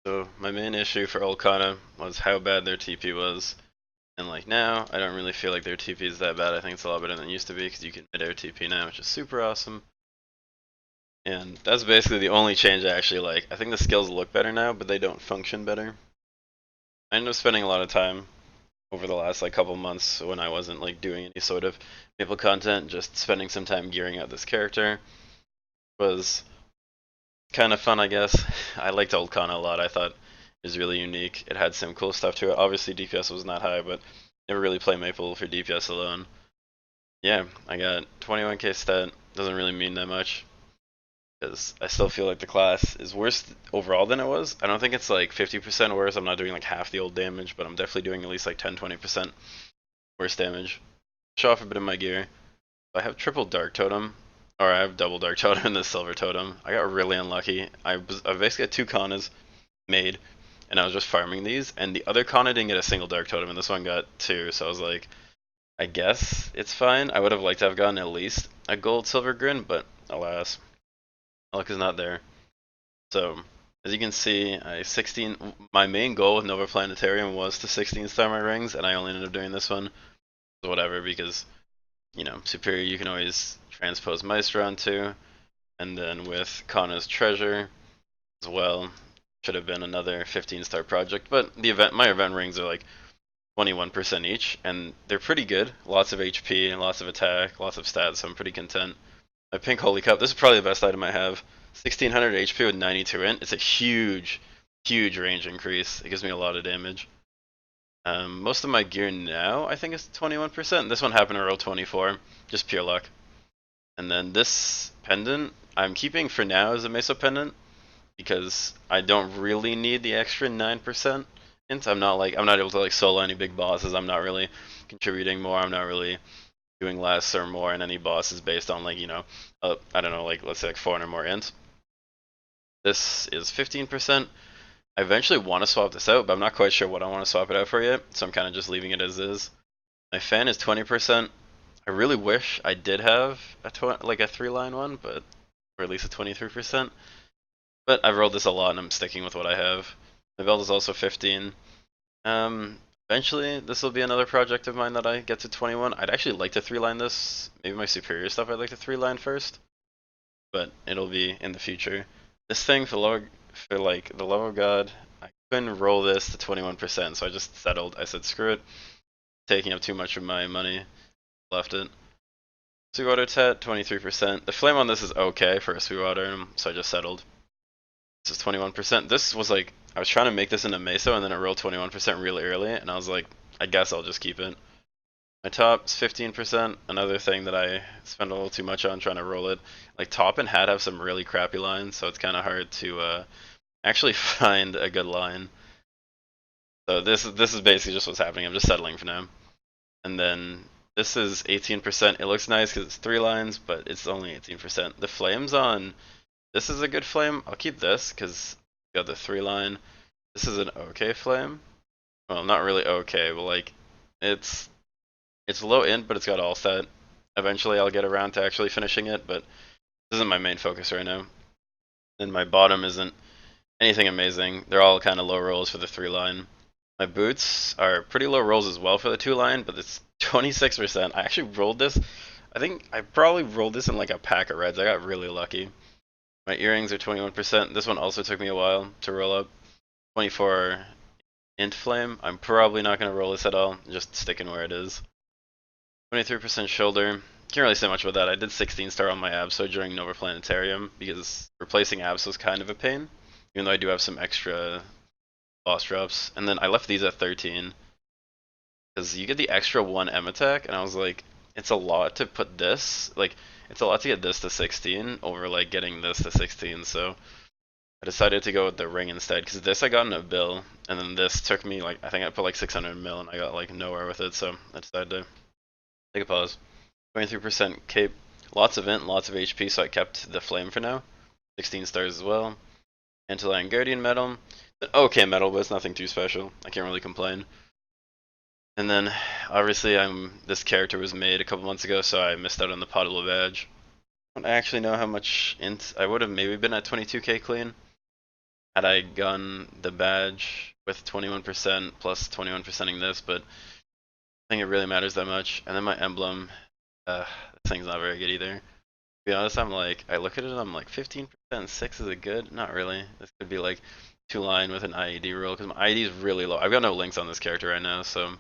So my main issue for old Kanna was how bad their TP was, and like now I don't really feel like their TP is that bad. I think it's a lot better than it used to be because you can mid-air TP now, which is super awesome. And that's basically the only change I actually like. I think the skills look better now, but they don't function better. I ended up spending a lot of time over the last like couple months when I wasn't like doing any sort of Maple content, just spending some time gearing out this character. Was kind of fun, I guess. I liked old Kanna a lot. I thought it was really unique. It had some cool stuff to it. Obviously, DPS was not high, but never really play Maple for DPS alone. Yeah, I got 21k stat. Doesn't really mean that much because I still feel like the class is worse overall than it was. I don't think it's like 50% worse. I'm not doing like half the old damage, but I'm definitely doing at least like 10-20% worse damage. Show off a bit of my gear. I have triple Dark Totem, or I have double Dark Totem and the Silver Totem. I got really unlucky. I basically had two Kannas made, and I was just farming these, and the other Kanna didn't get a single Dark Totem, and this one got two, so I was like, I guess it's fine. I would have liked to have gotten at least a gold silver grin, but alas, luck is not there. So, as you can see, my main goal with Nova Planetarium was to 16 star my rings, and I only ended up doing this one. Whatever, because, Superior you can always transpose Maestro onto, and then with Kanna's Treasure as well, should have been another 15 star project, but my event rings are like 21% each, and they're pretty good. Lots of HP, lots of attack, lots of stats, so I'm pretty content. My pink Holy Cup, this is probably the best item I have. 1600 HP with 92 int. It's a huge, huge range increase. It gives me a lot of damage. Most of my gear now, I think, is 21%. This one happened to roll 24, just pure luck. And then this pendant, I'm keeping for now as a Meso pendant, because I don't really need the extra 9%. I'm not able to like solo any big bosses. I'm not really contributing more. I'm not really doing less or more in any bosses based on like I don't know, like let's say like 400 more int. This is 15%. I eventually want to swap this out, but I'm not quite sure what I want to swap it out for yet. So I'm kind of just leaving it as is. My fan is 20%. I really wish I did have like a 3-line one, but or at least a 23%. But I've rolled this a lot and I'm sticking with what I have. My belt is also 15. Eventually, this will be another project of mine that I get to 21. I'd actually like to 3-line this. Maybe my superior stuff I'd like to 3-line first. But it'll be in the future. This thing, for like the love of God, I couldn't roll this to 21%, so I just settled. I said, screw it. Taking up too much of my money. Left it. Sweetwater Tet, 23%. The flame on this is okay for a Sweetwater, so I just settled. This is 21%. This was like, I was trying to make this into Meso and then it rolled 21% really early, and I was like, I guess I'll just keep it. My top is 15%, another thing that I spend a little too much on trying to roll it. Like top and hat have some really crappy lines, so it's kind of hard to actually find a good line. So this is basically just what's happening. I'm just settling for now. And then this is 18%. It looks nice because it's 3 lines, but it's only 18%. The flames on this is a good flame. I'll keep this because got the 3-line. This is an okay flame. Well, not really okay, but like it's low int, but it's got all set. Eventually, I'll get around to actually finishing it, but this isn't my main focus right now. And my bottom isn't anything amazing. They're all kind of low rolls for the 3-line. My boots are pretty low rolls as well for the 2-line, but it's 26%. I actually rolled this. I think I probably rolled this in like a pack of reds. I got really lucky. My earrings are 21%. This one also took me a while to roll up. 24 int flame. I'm probably not going to roll this at all. Just sticking where it is. 23% shoulder. Can't really say much about that. I did 16 star on my Abso during Nova Planetarium because replacing Abso is kind of a pain. Even though I do have some extra boss drops. And then I left these at 13. Because you get the extra 1 M attack, and I was like, it's a lot to put this. Like, it's a lot to get this to 16 over like getting this to 16, so I decided to go with the ring instead, because this I got in a bill, and then this took me like, I think I put like 600 mil and I got like nowhere with it, so I decided to take a pause. 23% cape, lots of int, lots of HP, so I kept the flame for now. 16 stars as well. Antilion Guardian medal. An okay medal, but it's nothing too special. I can't really complain. And then, obviously, this character was made a couple months ago, so I missed out on the Potable badge. I don't actually know how much int. I would have maybe been at 22k clean. had I gone the badge with 21% plus 21%ing this, but I think it really matters that much. And then my emblem, this thing's not very good either. To be honest, I'm like, I look at it and I'm like, 15%, 6 is it good? Not really. This could be like 2-line with an IED roll, because my IED is really low. I've got no links on this character right now, so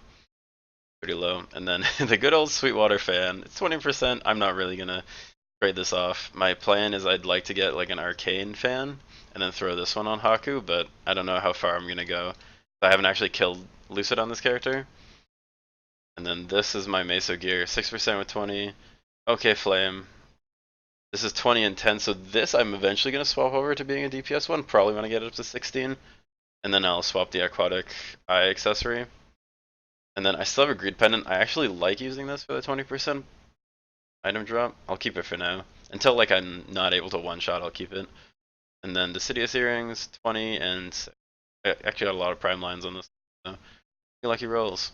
pretty low. And then the good old Sweetwater fan, it's 20%. I'm not really gonna trade this off. My plan is I'd like to get like an Arcane fan and then throw this one on Haku, but I don't know how far I'm gonna go. I haven't actually killed Lucid on this character. And then this is my Meso gear, 6% with 20. Okay, Flame. This is 20 and 10, so this I'm eventually gonna swap over to being a DPS one, probably when I get it up to 16. And then I'll swap the Aquatic Eye accessory. And then I still have a Greed Pendant. I actually like using this for the 20% item drop. I'll keep it for now. Until like I'm not able to one-shot, I'll keep it. And then Deciduous Earrings, 20, and I actually got a lot of prime lines on this, so lucky rolls.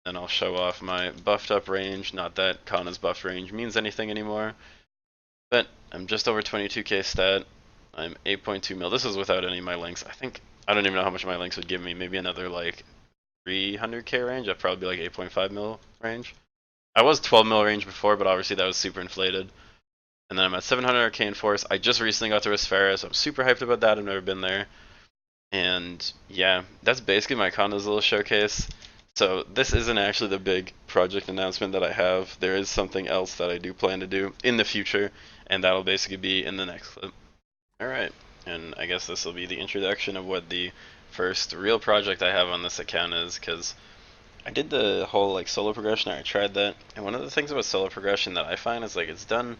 Then I'll show off my buffed up range. Not that Kanna's buffed range means anything anymore. But I'm just over 22k stat. I'm 8.2 mil. This is without any of my links. I don't even know how much my links would give me. Maybe another like 300k range. I'd probably be like 8.5 mil range. I was 12 mil range before, but obviously that was super inflated. And then I'm at 700 Arcane Force. I just recently got to Risphera, so I'm super hyped about that. I've never been there. And yeah, that's basically my Kanna's little showcase. So this isn't actually the big project announcement that I have. There is something else that I do plan to do in the future, and that'll basically be in the next clip. Alright, and I guess this will be the introduction of what the first real project I have on this account is, because I did the whole like solo progression, I tried that, and one of the things about solo progression that I find is like it's done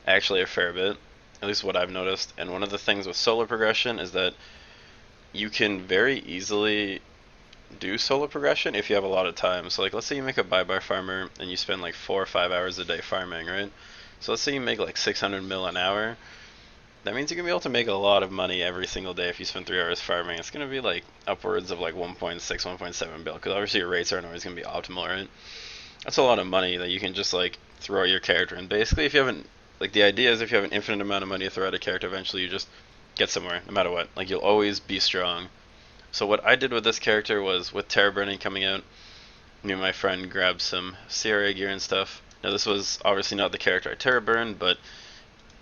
actually a fair bit, at least what I've noticed, and one of the things with solo progression is that you can very easily do solo progression if you have a lot of time. So like let's say you make a buy bar farmer and you spend like 4 or 5 hours a day farming, right? So let's say you make like 600 mil an hour. That means you're gonna be able to make a lot of money every single day if you spend 3 hours farming. It's gonna be like upwards of like 1.6, 1.7 bill, because obviously your rates aren't always gonna be optimal, right? That's a lot of money that you can just like throw your character in. Basically, if you haven't, like the idea is if you have an infinite amount of money to throw at a character, eventually you just get somewhere, no matter what. Like you'll always be strong. So what I did with this character was, with Terror Burning coming out, me and my friend grabbed some CRA gear and stuff. Now this was obviously not the character I Terror Burned, but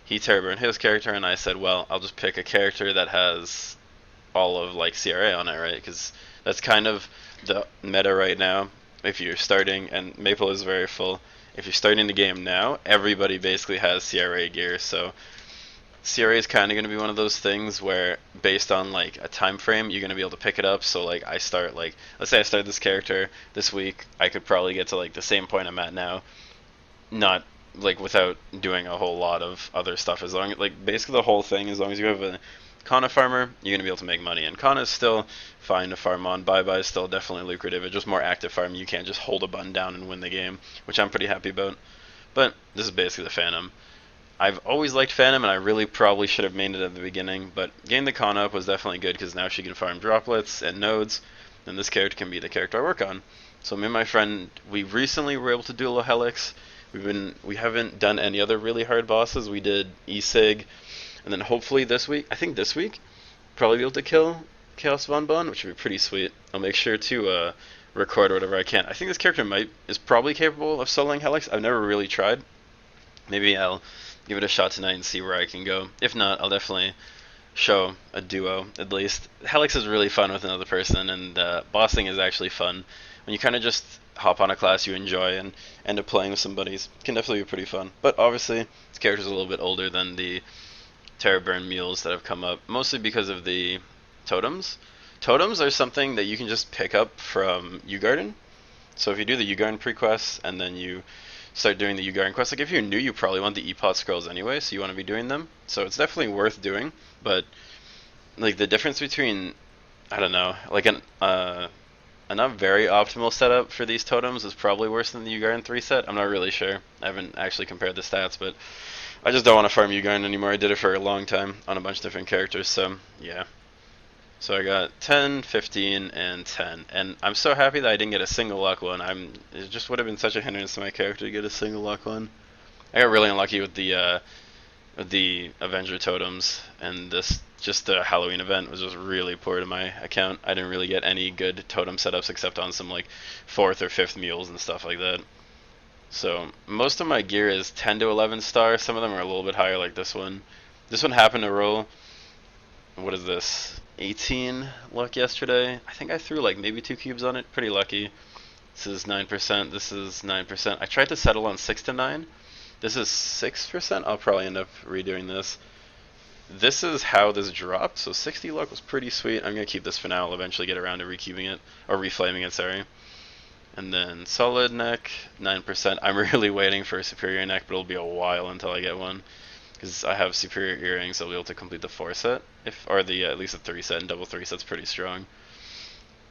he Terror Burned his character, and I said, well, I'll just pick a character that has all of like CRA on it, right? Because that's kind of the meta right now. If you're starting, and Maple is very full, if you're starting the game now, everybody basically has CRA gear, so CRA is kind of going to be one of those things where, based on like a time frame, you're going to be able to pick it up. So like I start, like let's say I start this character this week, I could probably get to like the same point I'm at now, not like without doing a whole lot of other stuff. As long, like basically the whole thing, as long as you have a Kanna farmer, you're going to be able to make money. And Kanna is still fine to farm on. Bye-bye is still definitely lucrative. It's just more active farm. You can't just hold a button down and win the game, which I'm pretty happy about. But this is basically the Phantom. I've always liked Phantom, and I really probably should have made it at the beginning, but getting the Kanna up was definitely good, because now she can farm droplets and nodes, and this character can be the character I work on. So me and my friend, we recently were able to do a Helix. We haven't done any other really hard bosses. We did E-Sig, and then hopefully this week, I think this week, probably be able to kill Chaos Von Bon, which would be pretty sweet. I'll make sure to record whatever I can. I think this character is probably capable of soloing Helix. I've never really tried. Maybe I'll give it a shot tonight and see where I can go. If not, I'll definitely show a duo at least. Helix is really fun with another person, and bossing is actually fun. When you kind of just hop on a class you enjoy and end up playing with some buddies, it can definitely be pretty fun. But obviously, this character's a little bit older than the Terror Burn mules that have come up, mostly because of the totems. Totems are something that you can just pick up from U-Garden. So if you do the U-Garden pre-quests and then you start doing the U-Garden quests, like if you're new, you probably want the E-Pot scrolls anyway, so you want to be doing them. So it's definitely worth doing, but like the difference between, I don't know, like a not very optimal setup for these totems is probably worse than the U-Garden 3 set. I'm not really sure. I haven't actually compared the stats, but I just don't want to farm U-Garden anymore. I did it for a long time on a bunch of different characters, so yeah. So I got 10, 15, and 10, and I'm so happy that I didn't get a single luck one. It just would have been such a hindrance to my character to get a single luck one. I got really unlucky with the Avenger totems, and this just the Halloween event was just really poor to my account. I didn't really get any good totem setups except on some like 4th or 5th mules and stuff like that. So most of my gear is 10 to 11 star. Some of them are a little bit higher, like this one. This one happened to roll, what is this, 18 luck yesterday. I think I threw like maybe 2 cubes on it. Pretty lucky. This is 9%. This is 9%. I tried to settle on 6 to 9. This is 6%. I'll probably end up redoing this. This is how this dropped. So 60 luck was pretty sweet. I'm going to keep this for now. I'll eventually get around to recubing it. Or reflaming it, sorry. And then solid neck, 9%. I'm really waiting for a superior neck, but it'll be a while until I get one. Because I have superior earrings, I'll be able to complete the 4 set. Or the at least the 3 set, and double 3 set's pretty strong.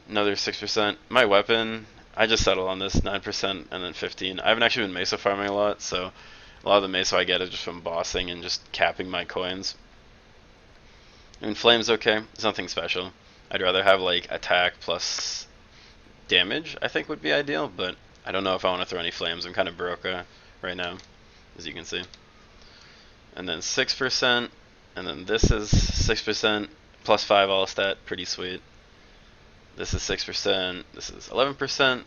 Another 6%. My weapon, I just settled on this, 9% and then 15. I haven't actually been meso farming a lot, so a lot of the meso I get is just from bossing and just capping my coins. I mean, flame's okay. It's nothing special. I'd rather have like attack plus damage, I think would be ideal, but I don't know if I want to throw any flames. I'm kind of broke right now, as you can see. And then 6%, and then this is 6%, plus 5 all stat, pretty sweet. This is 6%, this is 11%.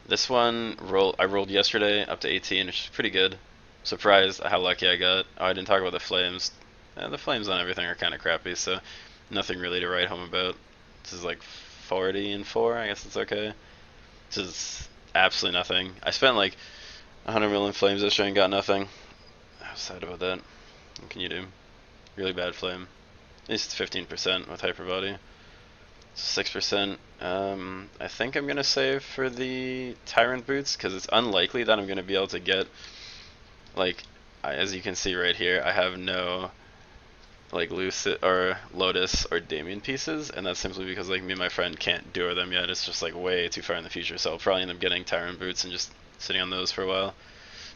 This one I rolled yesterday up to 18, which is pretty good. Surprised how lucky I got. Oh, I didn't talk about the flames. The flames on everything are kind of crappy, so nothing really to write home about. This is like 40 and 4, I guess it's okay. This is absolutely nothing. I spent like 100 million flames yesterday and got nothing. I was sad about that. What can you do? Really bad flame. At least 15% with hyper body. 6%. I think I'm gonna save for the Tyrant boots because it's unlikely that I'm gonna be able to get, like, as you can see right here, I have no like Lucid or Lotus or Damien pieces, and that's simply because like me and my friend can't do them yet. It's just like way too far in the future, so I'll probably end up getting Tyrant boots and just sitting on those for a while.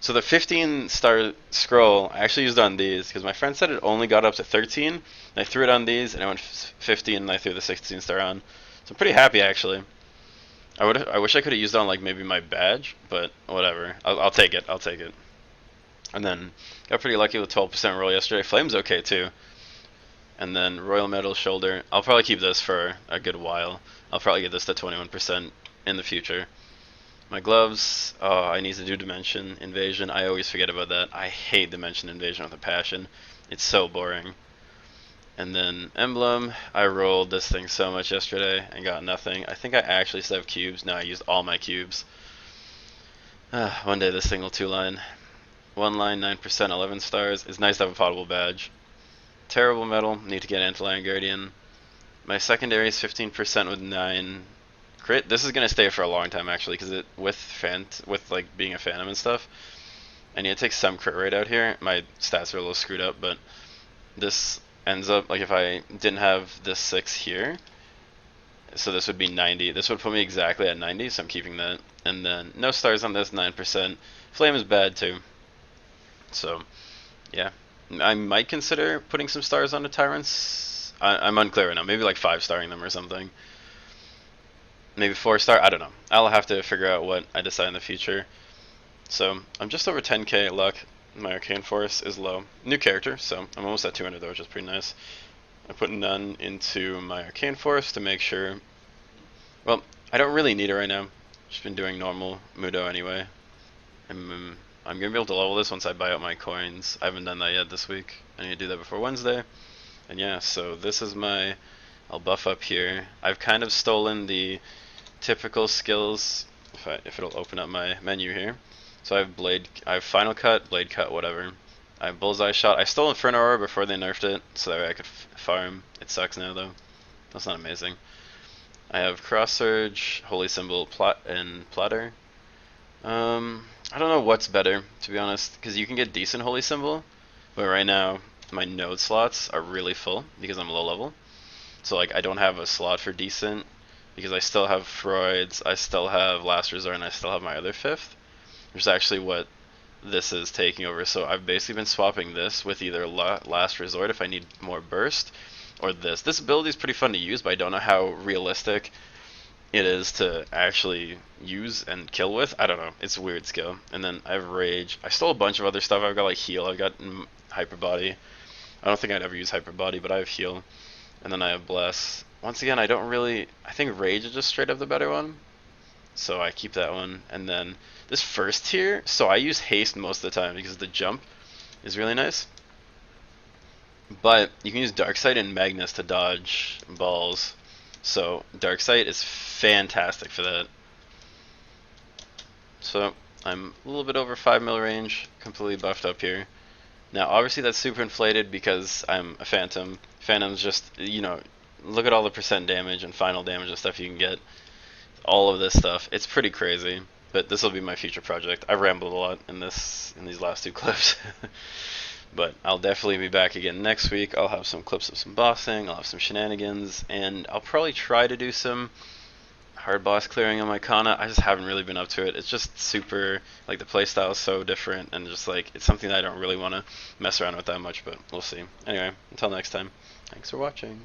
So the 15 star scroll I actually used on these because my friend said it only got up to 13. And I threw it on these and I went 15 and I threw the 16 star on. So I'm pretty happy actually. I wish I could have used it on like maybe my badge, but whatever. I'll take it. I'll take it. And then got pretty lucky with 12% roll yesterday. Flame's okay too. And then Royal Metal Shoulder. I'll probably keep this for a good while. I'll probably get this to 21% in the future. My gloves, oh, I need to do Dimension Invasion. I always forget about that. I hate Dimension Invasion with a passion. It's so boring. And then Emblem, I rolled this thing so much yesterday and got nothing. I think I actually still have cubes. No, I used all my cubes. One day this thing will 2-line. 1 line, 9%, 11 stars. It's nice to have a potable badge. Terrible metal, need to get Antlion Guardian. My secondary is 15% with 9 crit. This is gonna stay for a long time actually, because it with like being a Phantom and stuff, I need to take some crit rate out here. My stats are a little screwed up, but this ends up like if I didn't have this 6 here, so this would be 90. This would put me exactly at 90, so I'm keeping that. And then no stars on this, 9%. Flame is bad too. So yeah, I might consider putting some stars on the Tyrants. I'm unclear right now. Maybe like 5-starring them or something. Maybe 4-star. I don't know. I'll have to figure out what I decide in the future. So I'm just over 10k luck. My Arcane Force is low. New character, so I'm almost at 200 though, which is pretty nice. I put none into my Arcane Force to make sure. Well, I don't really need it right now. Just been doing normal Mudo anyway. I'm gonna be able to level this once I buy out my coins. I haven't done that yet this week. I need to do that before Wednesday. And yeah, so this is my. I'll buff up here. I've kind of stolen the typical skills. If it'll open up my menu here. So I have Final Cut, Blade Cut, whatever. I have Bullseye Shot. I stole Inferno Aura before they nerfed it, so that way I could farm. It sucks now though. That's not amazing. I have Cross Surge, Holy Symbol, and Platter. I don't know what's better, to be honest, because you can get decent Holy Symbol, but right now my node slots are really full because I'm low level. So like I don't have a slot for decent because I still have Freud's, I still have Last Resort, and I still have my other 5th, which is actually what this is taking over. So I've basically been swapping this with either Last Resort if I need more burst, or this. This ability is pretty fun to use, but I don't know how realistic it is to actually use and kill with. I don't know. It's a weird skill. And then I have Rage. I stole a bunch of other stuff. I've got like Heal. I've got Hyper Body. I don't think I'd ever use Hyper Body, but I have Heal. And then I have Bless. Once again, I don't really... I think Rage is just straight up the better one. So I keep that one. And then this first tier, so I use Haste most of the time because the jump is really nice. But you can use Darksight and Magnus to dodge balls. So Darksight is fantastic for that. So I'm a little bit over 5 mil range, completely buffed up here. Now obviously that's super inflated because I'm a Phantom. Phantom's just, you know, look at all the percent damage and final damage and stuff you can get. All of this stuff, it's pretty crazy. But this will be my future project. I rambled a lot in these last two clips. But I'll definitely be back again next week. I'll have some clips of some bossing, I'll have some shenanigans, and I'll probably try to do some hard boss clearing on my Kanna. I just haven't really been up to it. It's just super, like the playstyle is so different, and just like, it's something that I don't really want to mess around with that much, but we'll see. Anyway, until next time, thanks for watching.